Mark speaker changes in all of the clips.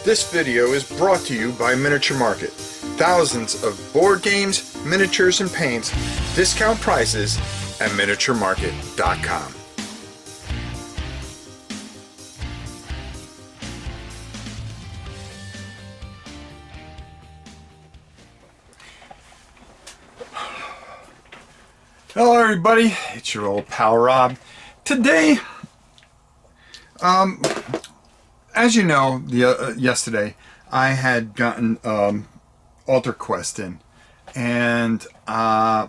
Speaker 1: This video is brought to you by Miniature Market. Thousands of board games, miniatures, and paints, discount prices at miniaturemarket.com. Hello everybody, it's your old pal Rob. Today, as you know, yesterday I had gotten AlterQuest in, and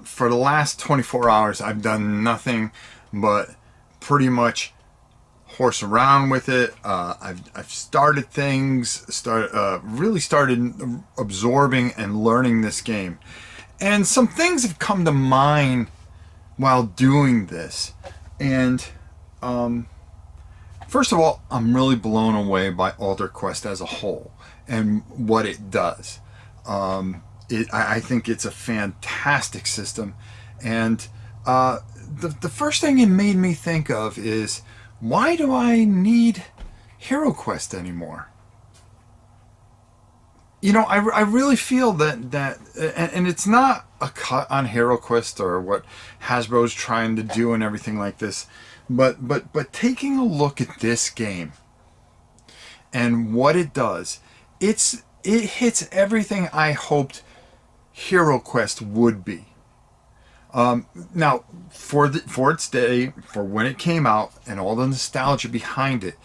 Speaker 1: for the last 24 hours I've done nothing but pretty much horse around with it. I've started things, really started absorbing and learning this game, and some things have come to mind while doing this. And first of all, I'm really blown away by AlterQuest as a whole and what it does. I think it's a fantastic system, and the first thing it made me think of is, why do I need HerosQuest anymore? You know, I really feel that and it's not a cut on HerosQuest or what Hasbro's trying to do and everything like this, but taking a look at this game and what it does, it hits everything I hoped HerosQuest would be. Now, for its day, for when it came out, and all the nostalgia behind it.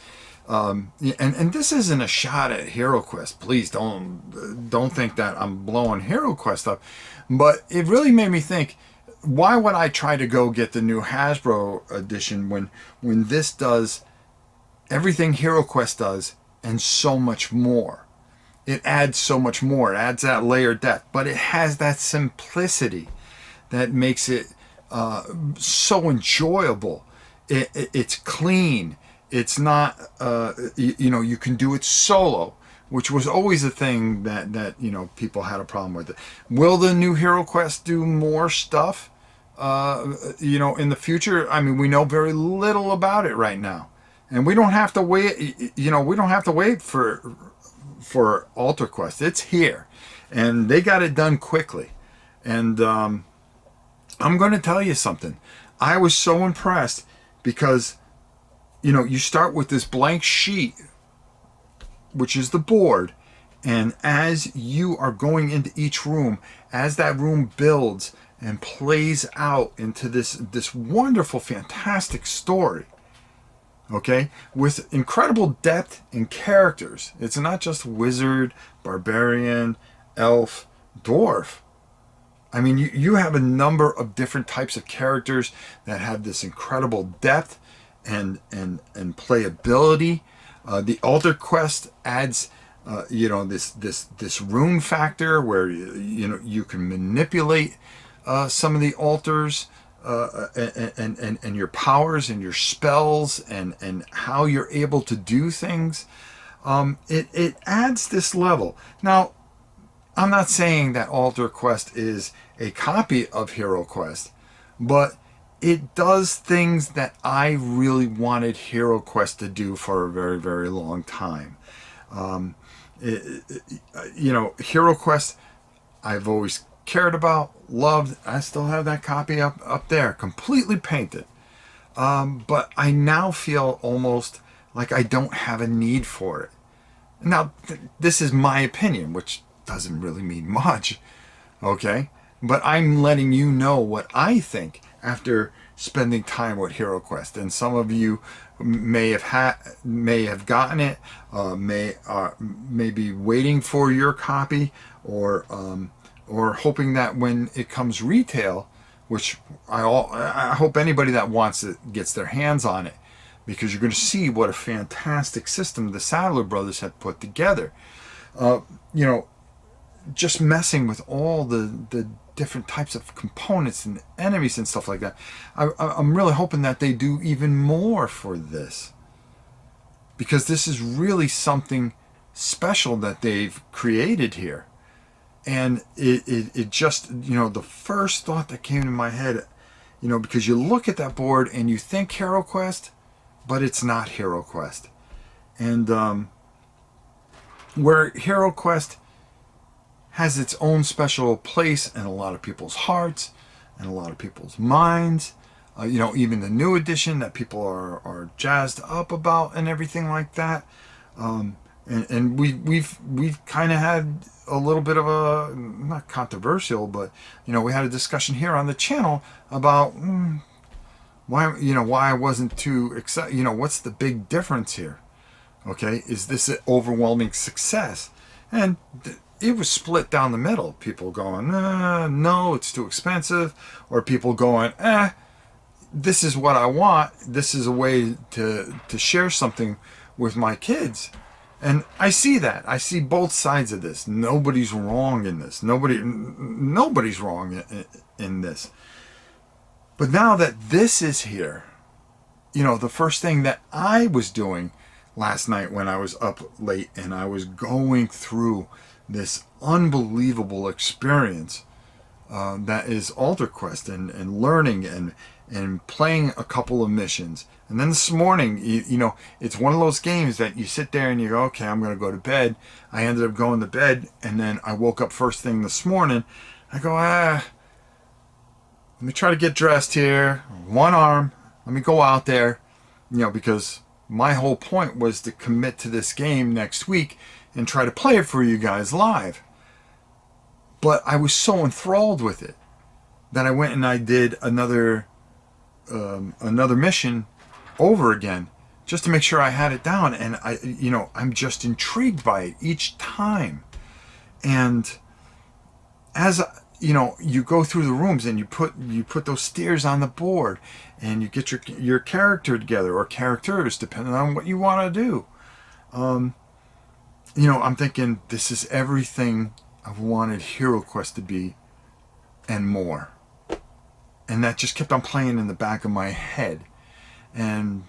Speaker 1: And this isn't a shot at HerosQuest. Please don't think that I'm blowing HerosQuest up, but it really made me think, why would I try to go get the new Hasbro edition when this does everything HerosQuest does and so much more? It adds so much more. It adds that layer depth, but it has that simplicity that makes it so enjoyable. It's clean. It's not, you know, you can do it solo, which was always a thing that you know, people had a problem with it. Will the new HerosQuest do more stuff, you know, in the future? I mean, we know very little about it right now, and we don't have to wait. You know, we don't have to wait for AlterQuest. It's here, and they got it done quickly. And I'm going to tell you something. I was so impressed because, you know, you start with this blank sheet, which is the board, and as you are going into each room, as that room builds and plays out into this wonderful, fantastic story, okay, with incredible depth and characters. It's not just wizard, barbarian, elf, dwarf. I mean, you have a number of different types of characters that have this incredible depth and playability. The AlterQuest adds you know, this rune factor where you know, you can manipulate some of the altars and your powers and your spells and how you're able to do things. It adds this level. Now, I'm not saying that AlterQuest is a copy of HerosQuest, but it does things that I really wanted HerosQuest to do for a very, very long time. You know, HerosQuest, I've always cared about, loved. I still have that copy up there, completely painted. But I now feel almost like I don't have a need for it. Now, this is my opinion, which doesn't really mean much, okay? But I'm letting you know what I think after spending time with HerosQuest. And some of you may have gotten it, may be waiting for your copy, or hoping that when it comes retail, which I hope anybody that wants it gets their hands on it, because you're going to see what a fantastic system the Sadler brothers had put together. You know, just messing with all the different types of components and enemies and stuff like that. I'm really hoping that they do even more for this, because this is really something special that they've created here. And it just, you know, the first thought that came to my head, you know, because you look at that board and you think HerosQuest, but it's not HerosQuest. And where HeroQuest has its own special place in a lot of people's hearts and a lot of people's minds. Even the new edition that people are jazzed up about and everything like that. And we've kind of had a little bit of a, not controversial, but we had a discussion here on the channel about why I wasn't too excited. What's the big difference here? Okay, is this an overwhelming success? And it was split down the middle. People going, no, it's too expensive, or people going, this is what I want. This is a way to share something with my kids. And I see that. I see both sides of this. Nobody's wrong in this. Nobody's wrong in this. But now that this is here, the first thing that I was doing last night when I was up late and I was going through this unbelievable experience that is AlterQuest and learning and playing a couple of missions. And then this morning, it's one of those games that you sit there and you go, okay, I'm going to go to bed. I ended up going to bed, and then I woke up first thing this morning. I go, let me try to get dressed here. One arm. Let me go out there, because my whole point was to commit to this game next week and try to play it for you guys live. But I was so enthralled with it that I went and I did another mission over again just to make sure I had it down. And I'm just intrigued by it each time. And as you go through the rooms and you put those steers on the board and you get your character together, or characters, depending on what you want to do. I'm thinking this is everything I've wanted HeroQuest to be and more. And that just kept on playing in the back of my head. And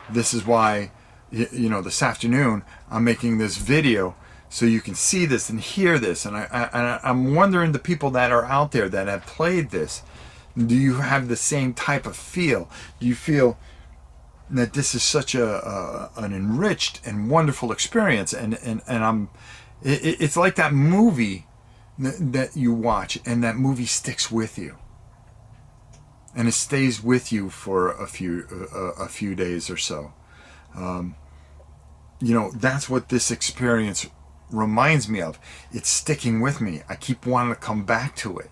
Speaker 1: this is why, this afternoon I'm making this video so you can see this and hear this. And I'm wondering, the people that are out there that have played this, do you have the same type of feel? Do you feel that this is such an enriched and wonderful experience? It's like that movie that you watch, and that movie sticks with you, and it stays with you for a few days or so. That's what this experience reminds me of. It's sticking with me. I keep wanting to come back to it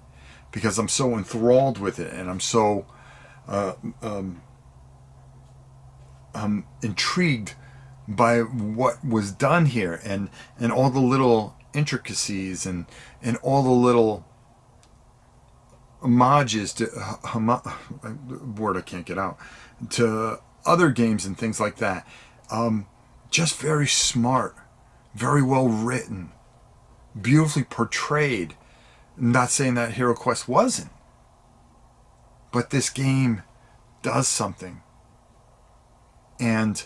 Speaker 1: because I'm so enthralled with it, and I'm so intrigued by what was done here, and all the little intricacies and all the little homages to word I can't get out, to other games and things like that. Just very smart, very well written, beautifully portrayed. Not saying that HeroQuest wasn't, but this game does something, and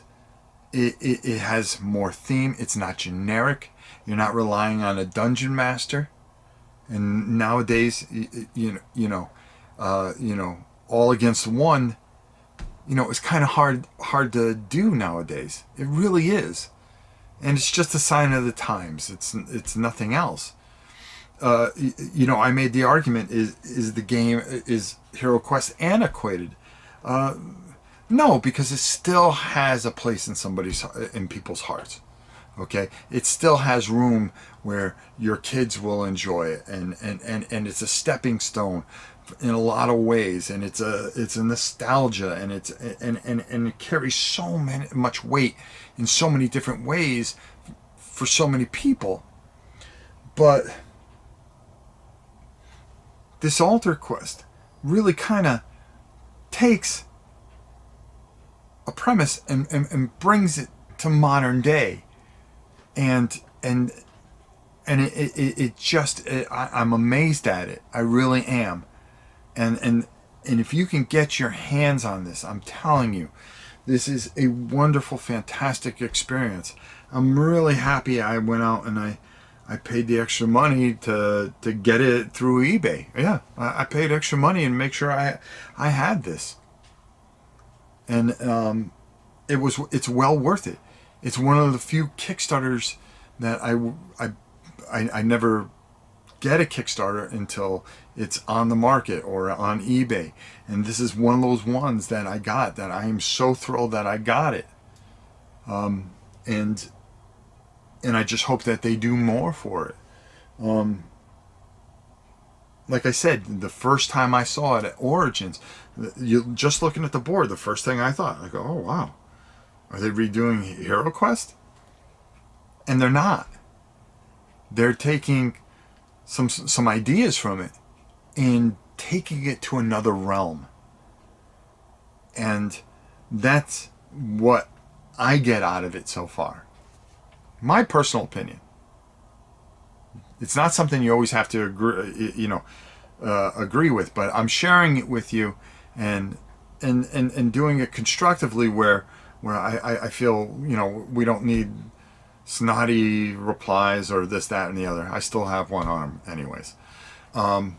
Speaker 1: it has more theme. It's not generic. You're not relying on a dungeon master. And nowadays, all against one, it's kind of hard to do nowadays. It really is, and it's just a sign of the times. It's nothing else. I made the argument: is the game, is HeroQuest antiquated? No, because it still has a place in people's hearts. Okay, it still has room where your kids will enjoy it, and it's a stepping stone in a lot of ways, and it's a nostalgia, and it carries so much weight in so many different ways for so many people. But this AlterQuest really kind of takes a premise and brings it to modern day. And it just, I'm amazed at it. I really am. And if you can get your hands on this, I'm telling you, this is a wonderful, fantastic experience. I'm really happy I went out and I paid the extra money to get it through eBay. Yeah, I paid extra money and make sure I had this. And it's well worth it. It's one of the few Kickstarters that I never get a Kickstarter until it's on the market or on eBay. And this is one of those ones that I got, that I am so thrilled that I got it. And I just hope that they do more for it. Like I said, the first time I saw it at Origins, just looking at the board, the first thing I thought, I go, oh wow, are they redoing HerosQuest? And they're not. They're taking some ideas from it and taking it to another realm. And that's what I get out of it so far. My personal opinion. It's not something you always have to agree, agree with, but I'm sharing it with you, and doing it constructively, where I feel, we don't need snotty replies or this, that, and the other. I still have one arm anyways. And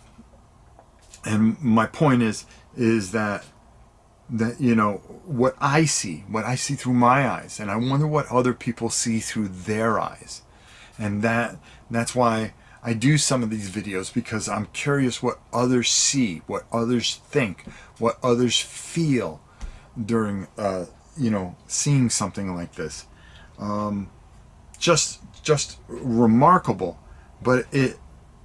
Speaker 1: my point is that what I see through my eyes, and I wonder what other people see through their eyes. And that's why I do some of these videos, because I'm curious what others see, what others think, what others feel during seeing something like this. Just remarkable. But it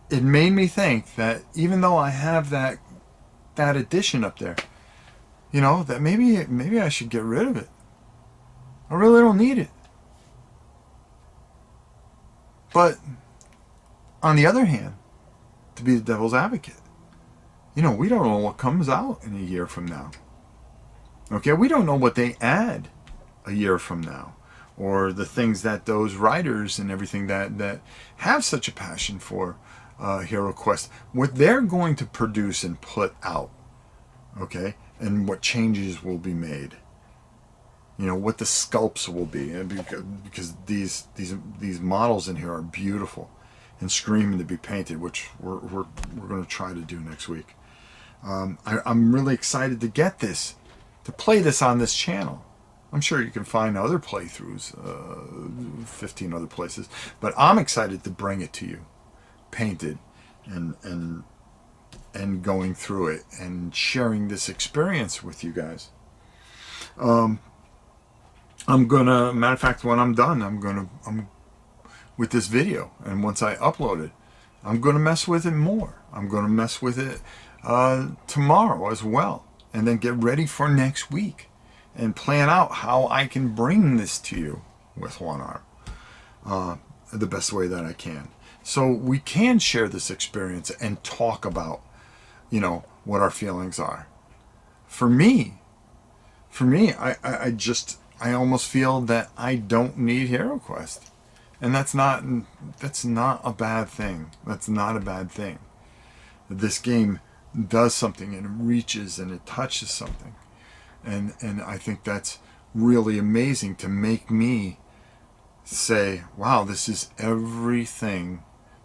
Speaker 1: made me think that even though I have that edition up there, that maybe I should get rid of it. I really don't need it. But on the other hand, to be the devil's advocate, we don't know what comes out in a year from now. Okay, we don't know what they add a year from now, or the things that those writers and everything that have such a passion for HerosQuest, what they're going to produce and put out. Okay, and what changes will be made. What the sculpts will be, because these models in here are beautiful and screaming to be painted, which we're going to try to do next week. I'm really excited to get this, to play this on this channel. I'm sure you can find other playthroughs, 15 other places, but I'm excited to bring it to you, painted, and going through it and sharing this experience with you guys. Matter of fact, when I'm done, I'm with this video, and once I upload it, I'm gonna mess with it more. I'm gonna mess with it tomorrow as well, and then get ready for next week, and plan out how I can bring this to you with one arm, the best way that I can, so we can share this experience and talk about, what our feelings are. For me, I almost feel that I don't need HerosQuest. And that's not a bad thing. That's not a bad thing. This game does something, and it reaches and it touches something. And I think that's really amazing, to make me say, wow, this is everything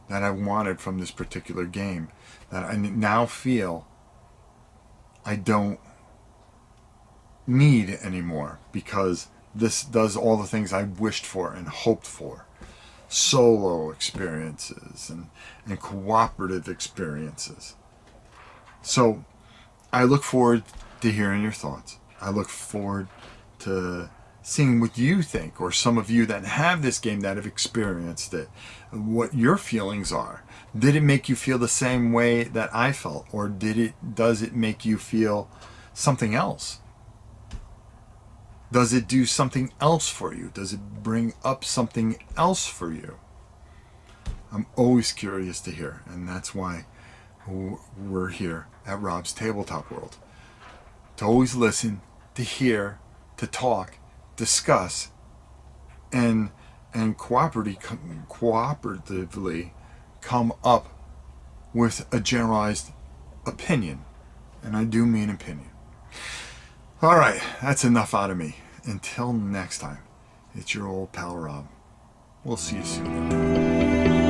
Speaker 1: that I wanted from this particular game, that I now feel I don't need anymore, because this does all the things I wished for and hoped for. Solo experiences and cooperative experiences. So I look forward to hearing your thoughts. I look forward to seeing what you think, or some of you that have this game, that have experienced it, what your feelings are. Did it make you feel the same way that I felt, or does it make you feel something else? Does it do something else for you? Does it bring up something else for you? I'm always curious to hear, and that's why we're here at Rob's Tabletop World. To always listen, to hear, to talk, discuss, and cooperatively come up with a generalized opinion. And I do mean opinion. All right, that's enough out of me. Until next time, it's your old pal Rob. We'll see you soon.